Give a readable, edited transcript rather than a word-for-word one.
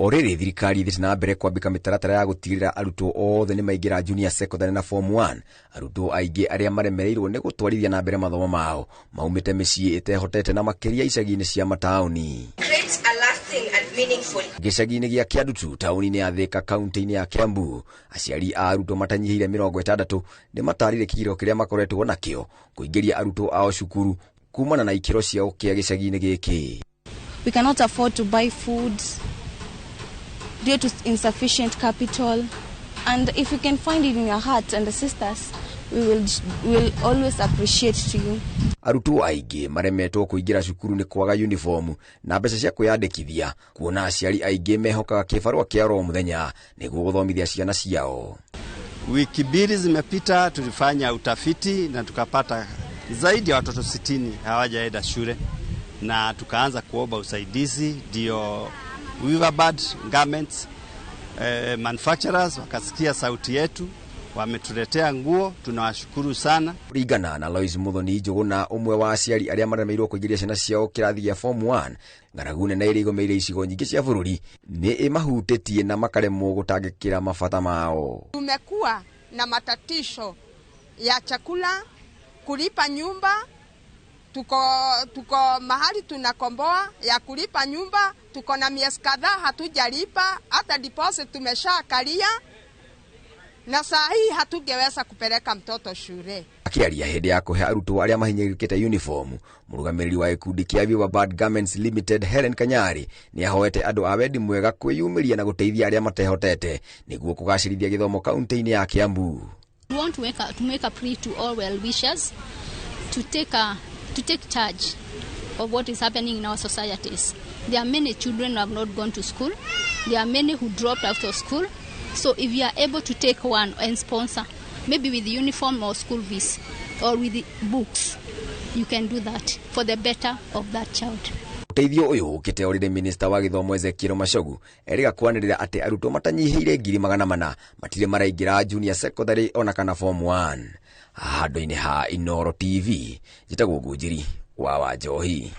Orĩrĩ thirikari thiĩ na mbere kwambika mĩtaratara ya gũtigĩrĩra arutwo othe nĩ maingĩra junior secondary na form 1. Arutwo aingĩ arĩa maremereirwo nĩ gũtwarithia na mbere mathomo mao maumĩte mĩciĩ ĩtehotete na makĩria icagi-inĩ cia mataũni. Gĩcagi-inĩ gĩa Kiandutu, taũni-inĩ ya Thika, kaunti-inĩ ya Kiambu, aciari a arutwo matanyihĩire 60 nĩ matarire kĩgĩro kĩrĩa makoretwo nakĩo kũingĩria arutwo ao cukuru kumana na ikĩro ciao kĩa gĩcagi-inĩ gĩkĩ. We cannot afford to buy food due to insufficient capital, and if you can find it in your heart and assist us, we will always appreciate to you. Arutwo aingĩ maremetwo kũingĩra cukuru nĩ kwaga uniform na mbeca cia kwĩyandĩkithia, kuona aciari aingĩ mehokaga kĩbarũa kĩa oro mũthenya nĩguo gũthomithia ciana ciao. Wiki mbili zimepita, tulifanya utafiti na tukapata zaidi ya watoto 60 hawajaenda shule, na tukaanza kuomba usaidizi. Ndio Weaverbird Garments manufacturers wakasikia sauti yetu, wametuletea nguo, tunawashukuru sana. Kũringana na Lois Muthoni Njũgũna, ũmwe wa aciari arĩa maremeirwo kũingĩria ciana ciao kĩrathi gĩa form 1, ng'aragu nene ĩrĩa ĩgũmĩire icigo nyingĩ cia bũrũri nĩ ĩmahutĩtie na makaremwo gũtangĩkĩra mabata mao. Tumekuwa na matatizo ya chakula, kulipa nyumba, tuko mahali tunakomboa ya kulipa nyumba, tuko na miezi kadhaa hatujalipa, hata deposit tumeshakalia, na saa hii hatungeweza kupeleka mtoto shule. Akiaria hĩndĩ ya kũhe arutwo arĩa mahinyĩrĩkĩte uniform, mũrũgamĩrĩri wa gĩkundi kĩa Weaverbird Garments Limited Helen Kanyari nĩ ahoete andũ a wendi mwega kwĩyumĩria na gũteithia arĩa matehotete nĩguo kũgacĩrithia gĩthomo kaunti-inĩ ya Kiambu. We want to make a plea to all well wishers to take charge of what is happening in our societies. There are many children who have not gone to school. There are many who dropped out of school. So if you are able to take one and sponsor, maybe with uniform or school fees or with the books, you can do that for the better of that child. Ũteithio ũyũ ũkĩte ũrĩrĩ Minista wa Gĩthomo Ezekiel Machogu erĩga kwanĩrĩra atĩ arutwo matanyihĩire 400 matirĩ maraingĩra junior secondary ona kana form 1. Handũ-inĩ ha Inooro TV, njĩtagwo Ngũnjiri wa Wanjohi.